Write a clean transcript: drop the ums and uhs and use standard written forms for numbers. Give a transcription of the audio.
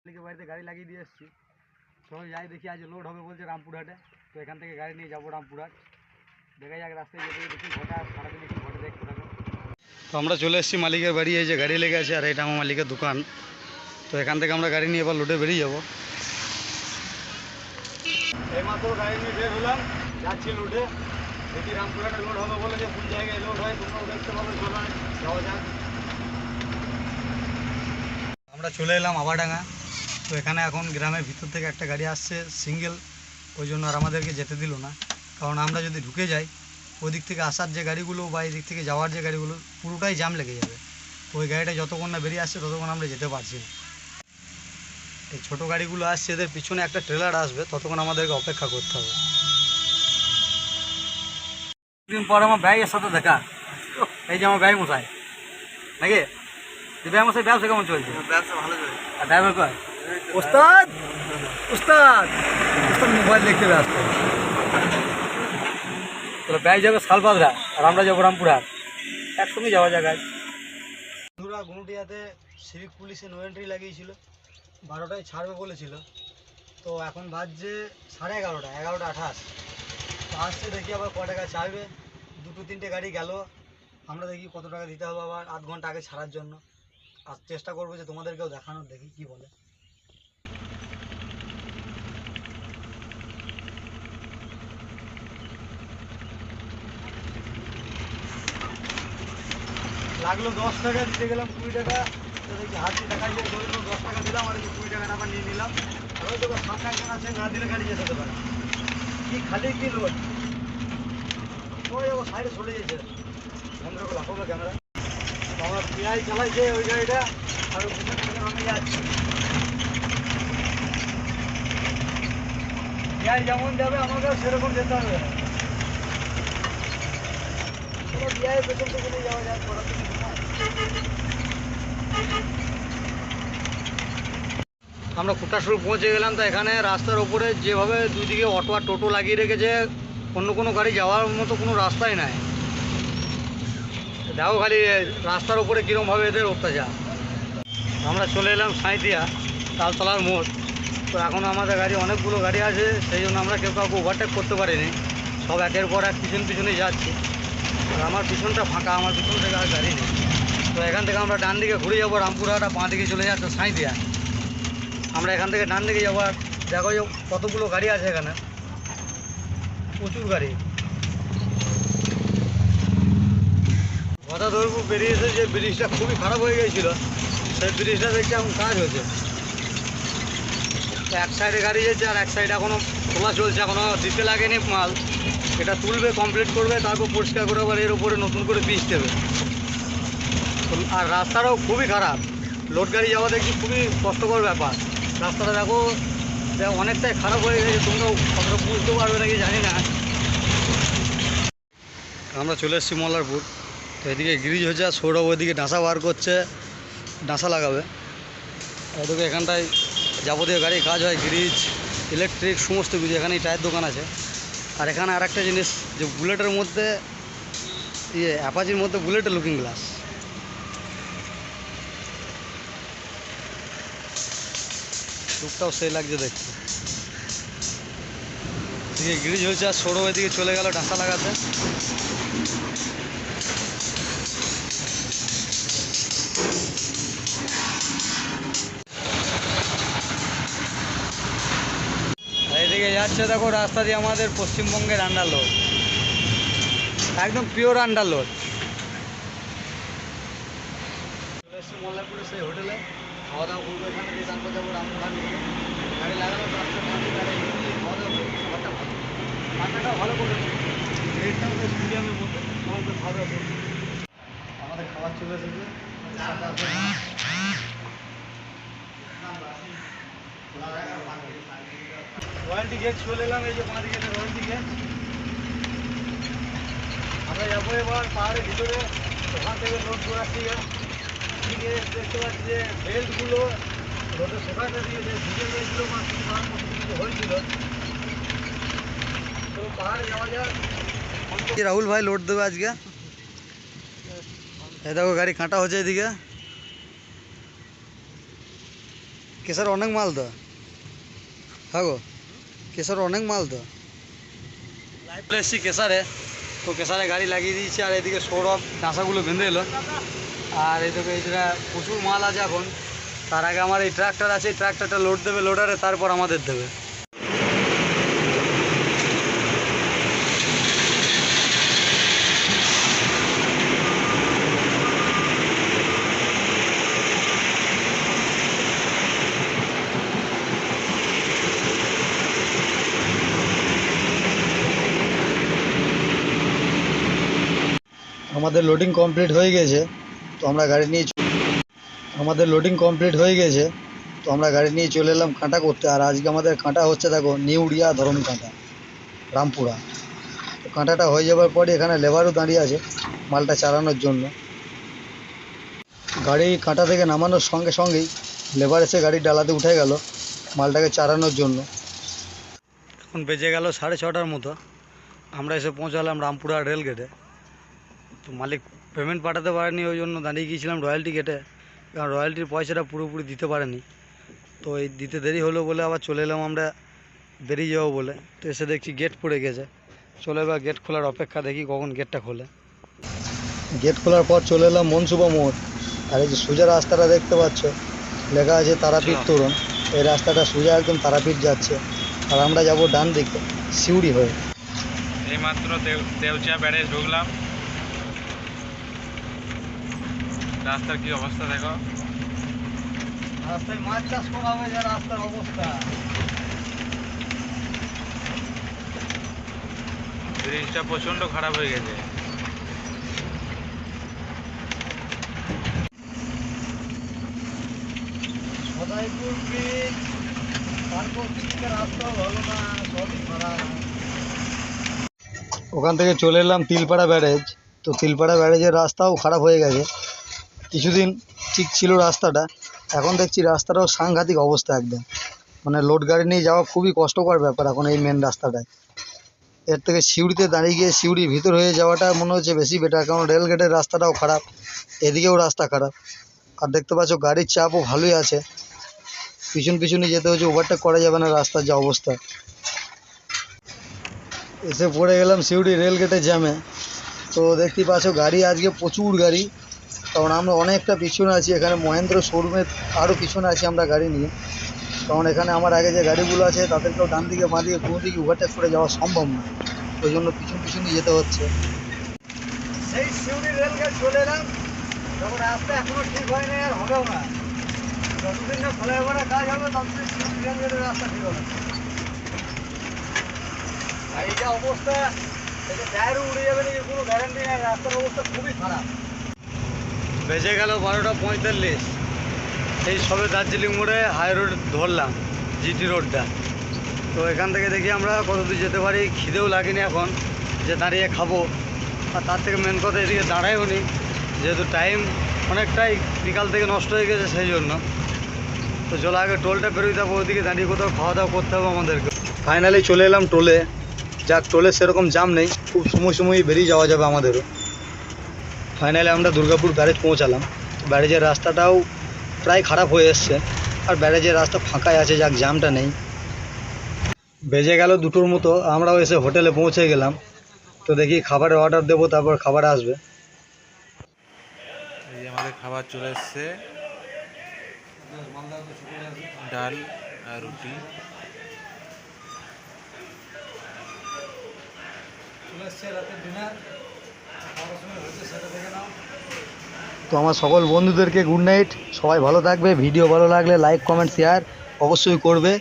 মালিকের বাড়িতে গাড়ি লাগিয়ে দিয়ে এসেছি। চলো যাই দেখি, আজ লোড হবে বলছে রামপুরহাটে। তো এখান থেকে গাড়ি নিয়ে যাবো রামপুরহাট। দেখা যাক রাস্তায় যেতে দেখি ঘটা সারাদিন একটু ঘটে দেখতে থাকো। তো আমরা চলে এসেছি মালিকের বাড়ি। এই যে গাড়ি লেগে আছে, আর এটা আমার মালিকের দোকান। তো এখান থেকে আমরা গাড়ি নিয়ে এবার লোডে বেরিয়ে যাবো। এইমাত্র গাড়ি নিয়ে বের হলাম, যাচ্ছি লোডে। দেখি রামপুরহাটে লোড হবে বলে যে কোন জায়গায় লোড হয় তোমরাও দেখতে পাবে। চলো যাওয়া যাক। আমরা চলে এলাম আবাডাঙ্গা। তো এখানে এখন গ্রামের ভিতর থেকে একটা গাড়ি আসছে সিঙ্গেল, ওই জন্য আর আমাদেরকে যেতে দিল না। কারণ আমরা যদি ঢুকে যাই, ওই দিক থেকে আসার যে গাড়িগুলো বা এই দিক থেকে যাওয়ার যে গাড়িগুলো পুরোটাই জ্যাম লেগে যাবে। তো ওই গাড়িটা যতক্ষণ না বেরিয়ে আসছে ততক্ষণ আমরা যেতে পারছি না। এই ছোটো গাড়িগুলো আসছে, এদের পিছনে একটা ট্রেলার আসবে, ততক্ষণ আমাদেরকে অপেক্ষা করতে হবে। দিন পর আমার ব্যয়ের সাথে দেখা। এই যে আমার ব্যয় মশাই নাকি ব্যয় মশাই, ব্যবসা কেমন চলছে? ব্যবসা ভালো চলছে। আর ড্রাইভার কয় ওস্তাদ ওস্তাদ ওস্তাদ মোবাইল দেখতে ব্যস্ত। তো ব্যয় যাবে শালপাদরা আর আমরা যাবো রামপুরহাট, একসঙ্গে যাওয়া যাক। আজ বন্ধুরা গুনুটিয়াতে সিভিক পুলিশে নো এন্ট্রি লাগিয়েছিল, 12টায় ছাড়বে বলেছিল। তো এখন বাজছে 11:30, 11:28। তো আসছে দেখি আবার ক টাকা চাইবে। 2-3টে গাড়ি গেল, আমরা দেখি কত টাকা দিতে হবে আবার 8 ঘন্টা আগে ছাড়ার জন্য। আর চেষ্টা করবো যে তোমাদেরকেও দেখানোর, দেখি কি বলে। লাগলো 10 টাকা, দিতে গেলাম 20 টাকা। তো দেখি হাতে দেখাই যে ধরুন 10 টাকা দিলাম, আর 20 টাকাটা আবার নিয়ে নিলাম। আর ওই দেখো সামনে একজন আছে, না দিলে গাড়ি যেতে হতে পারে। কি খালি কি লোড, ওই ও সাইডে চলে যেছে। বন্ধ করে লাফাবো ক্যামেরা। তো আমরা পিআই চালাইছে ওই গাড়িটা, আর পিছন থেকে আমি যাচ্ছি। পিআই যেমন যাবে আমাকেও সেরকম যেতে হবে। চলো পিআই পেছন থেকে নিয়ে যাওয়া যায়। আমরা কুটাসুর পৌঁছে গেলাম। তো এখানে রাস্তার ওপরে যেভাবে দুইদিকে অটো আর টোটো লাগিয়ে রেখেছে, অন্য কোনো গাড়ি যাওয়ার মতো কোনো রাস্তাই নাই। দেখো খালি রাস্তার ওপরে কীরকমভাবে এদের অত্যাচার। আমরা চলে এলাম সাঁইতিয়া তালতলার মোড়। তো এখন আমাদের গাড়ি অনেকগুলো গাড়ি আছে, সেই জন্য আমরা কেউ কাউকে ওভারটেক করতে পারিনি। সব একের পর এক পিছনেই যাচ্ছি। আর আমার পিছনটা ফাঁকা, আমার পিছন থেকে আর গাড়ি নেই। তো এখান থেকে আমরা ডান দিকে ঘুরে যাবো রামপুরহাট, বাঁ দিকে চলে যাচ্ছে সাঁইতিয়া। আমরা এখান থেকে ডান দিকে যাবো। আর দেখো যে কতগুলো গাড়ি আছে এখানে, প্রচুর গাড়ি। গদাধরপুর বেরিয়েছে, যে ব্রিজটা খুবই খারাপ হয়ে গিয়েছিল, সেই ব্রিজটা দেখছি এখন কাজ হচ্ছে। এক সাইডে গাড়ি যাচ্ছে আর এক সাইডে এখনও খোলা চলছে, এখনও দিতে লাগেনি মাল। এটা তুলবে, কমপ্লিট করবে, তারপর পরিষ্কার করে আবার এর উপরে নতুন করে পিচ দেবে। আর রাস্তাটাও খুবই খারাপ, লোড গাড়ি যাওয়া দেখছি খুবই কষ্টকর ব্যাপার। রাস্তাটা দেখো অনেকটাই খারাপ হয়ে গেছে, তোমরাও কতটা বুঝতে পারবে নাকি জানি না। আমরা চলে এসেছি মল্লারপুর। তো এদিকে গ্রিজ হচ্ছে, আর সৌরভ ওইদিকে ডাঁসা বার করছে, ডাঁসা লাগাবে। এদিকে এখানটায় যাবতীয় গাড়ির কাজ হয়, গ্রিজ, ইলেকট্রিক সমস্ত কিছু। এখানেই টায়ার দোকান আছে। আর এখানে আর একটা জিনিস, যে বুলেটের মধ্যে অ্যাপাচির মধ্যে বুলেটের লুকিং গ্লাস। লুকটাও সেই লাগছে দেখতে। এদিকে গ্রিজ হচ্ছে, আর সৌরভ এদিকে চলে গেল ডাঁসা লাগাতে। এদিকে যাচ্ছে দেখো রাস্তা দিয়ে আমাদের পশ্চিমবঙ্গের আন্ডার লোড, একদম পিওর আন্ডার লোড। চলে এসছি মল্লারপুরে সেই হোটেলে, খাওয়া দাওয়া করবো এখানে দিয়ে, তারপর যাবো রামপুরহাট। গাড়ি লাগানো রাস্তা, খাওয়া দাওয়া করবো। খাবারটা ভালো, রান্নাটাও ভালো করে, রেটটাও বেশ মিডিয়ামের মধ্যে, সবাই তো খাওয়া দাওয়া করবো। আমাদের খাবার চলে এসেছে। রয়্যালটি গেট চলে এলাম। এই যে বাঁ দিকে রয়্যালটি গেট। আমরা যাবো এবার পাহাড়ের ভিতরে, ওখান থেকে রোড ঘোরাচ্ছি। দিকে দেখতে পাচ্ছি যে বেল্টগুলো রোডে শুকাতে দিয়েছে, ভিজে গিয়েছিল বা কিছু কারণ কিছু হয়েছিল। তো পাহাড়ে যাওয়া যায়। রাহুল ভাই লোড দেবে আজকে। এই দেখো গাড়ি কাঁটা হচ্ছে এদিকে। কেশার অনেক মাল তো, হ্যাঁ গো কেশার অনেক মাল তো। চলে এসেছি কেশারে, তো কেশারে গাড়ি লাগিয়ে দিয়েছি, আর এদিকে সৌরভ ডাঁসাগুলো বেঁধে এলো, আর এদিকে এইটা প্রচুর মাল আছে এখন। তার আগে আমার এই ট্রাক্টর আছে, এই ট্রাক্টরটা লোড দেবে লোডারে, তারপর আমাদের দেবে। আমাদের লোডিং কমপ্লিট হয়ে গেছে, তো আমরা গাড়ি নিয়ে গাড়ি নিয়ে চলে এলাম কাঁটা করতে। আর আজকে আমাদের কাঁটা হচ্ছে দেখো নিউড়িয়া ধরন কাঁটা, রামপুরা। তো কাঁটাটা হয়ে যাওয়ার পরে এখানে লেবারও দাঁড়িয়ে আছে মালটা চালানোর জন্য। গাড়ি কাঁটা থেকে নামানোর সঙ্গে সঙ্গেই লেবার এসে গাড়ির ডালাতে উঠে গেল মালটাকে চালানোর জন্য। এখন বেজে গেল 6:30টার মতো, আমরা এসে পৌঁছালাম রামপুরা রেল গেটে। তো মালিক পেমেন্ট পাঠাতে পারেনি, ওই জন্য দাঁড়িয়ে গিয়েছিলাম রয়্যালটি গেটে, কারণ রয়্যালটির পয়সাটা পুরোপুরি দিতে পারেনি। তো এই দিতে দেরি হলো বলে আবার চলে এলাম আমরা বেরিয়ে যাবো বলে। তো এসে দেখছি গেট পড়ে গেছে, চলে এবার গেট খোলার অপেক্ষা, দেখি কখন গেটটা খোলে। গেট খোলার পর চলে এলাম মনসুবা মোড়। আর এই যে সোজা রাস্তাটা দেখতে পাচ্ছ, লেখা আছে তারাপীঠ তোরণ। এই রাস্তাটা সোজা একদম তারাপীঠ যাচ্ছে, আর আমরা যাব ডান দিকে সিউড়ি হয়ে। এইমাত্র দেউচা ব্যারেজ ঢুকলাম, রাস্তার কি অবস্থা দেখো। রাস্তায় মাছ চাষ করা হবে, যা রাস্তার অবস্থা। ব্রিজটা প্রচন্ড খারাপ হয়ে গেছে। সদাইপুর ব্রিজ, তারপর দিকে রাস্তাও ভালো না, সবই খারাপ। ওখান থেকে চলে এলাম তিলপাড়া ব্যারেজ। তো তিলপাড়া ব্যারেজের রাস্তাও খারাপ হয়ে গেছে। কিছুদিন ঠিক ছিল রাস্তাটা, এখন দেখছি রাস্তাটাও সাংঘাতিক অবস্থা একদম, মানে লোড গাড়ি নিয়ে যাওয়া খুবই কষ্টকর ব্যাপার এখন এই মেন রাস্তাটায়। এর থেকে সিউড়িতে দাঁড়িয়ে গিয়ে সিউড়ির ভিতর হয়ে যাওয়াটা মনে হচ্ছে বেশি বেটার, কারণ রেল গেটের রাস্তাটাও খারাপ, এদিকেও রাস্তা খারাপ। আর দেখতে পাচ্ছ গাড়ির চাপও ভালোই আছে, পিছনে যেতে হচ্ছে, ওভারটেক করা যাবে না রাস্তার যা অবস্থা। এসে পড়ে গেলাম সিউড়ি রেল গেটের জ্যামে। তো দেখতে পাচ্ছ গাড়ি আজকে প্রচুর গাড়ি, কারণ আমরা অনেকটা পিছনে আছি। এখানে মহেন্দ্র শোরুমের আরও পিছনে আছি আমরা গাড়ি নিয়ে, কারণ এখানে আমার আগে যে গাড়িগুলো আছে তাদেরকেও ডান দিকে বাঁ দিকে কোনো দিকে ওভারটেক করে যাওয়া সম্ভব না, ওই জন্য পিছনে যেতে হচ্ছে। সেই সিউড়ি রেলগেট চলে এলাম, তখন রাস্তা এখনও ঠিক হয় না, আর হবেও না। যতদিন না ফ্লাইওভারের কাজ হবে ততদিন সিউড়ি রেলগেটের রাস্তা ঠিক হবে। আর এই যা অবস্থা, এটা টায়ারও উড়ে যাবে নাকি কোনো গ্যারান্টি নেই, রাস্তার অবস্থা খুবই খারাপ। বেজে গেল 12:45, এই সবে দার্জিলিং মোড়ে হাই রোড ধরলাম, জিটি রোডটা। তো এখান থেকে দেখি আমরা কতদূর যেতে পারি। খিদেও লাগেনি এখন যে দাঁড়িয়ে খাবো, আর তার থেকে মেন কথা এদিকে দাঁড়ায়ও নি, যেহেতু টাইম অনেকটাই বিকাল থেকে নষ্ট হয়ে গেছে সেই জন্য। তো চলো আগে টোলটা পেরোই, যাবো ওইদিকে দাঁড়িয়ে কোথাও খাওয়া দাওয়া করতে হবে আমাদেরকে। ফাইনালি চলে এলাম টোলে, যাক টোলে সেরকম জাম নেই, খুব সময়ই বেরিয়ে যাওয়া যাবে আমাদেরও। ফাইনালি আমরা দুর্গাপুর ব্যারেজ পৌঁছালাম। ব্যারেজের রাস্তাটাও প্রায় খারাপ হয়ে এসছে, আর ব্যারেজের রাস্তা ফাঁকাই আছে, যাক জ্যামটা নেই। বেজে গেল 2টোর মতো, আমরাও এসে হোটেলে পৌঁছে গেলাম। তো দেখি খাবারের অর্ডার দেবো, তারপর খাবার আসবে। এই যে আমাদের খাবার চলে এসছে, ডাল আর রুটি। তো আমার সকল বন্ধুদেরকে গুড নাইট, সবাই ভালো থাকবে। ভিডিও ভালো লাগলে লাইক কমেন্ট শেয়ার অবশ্যই করবে।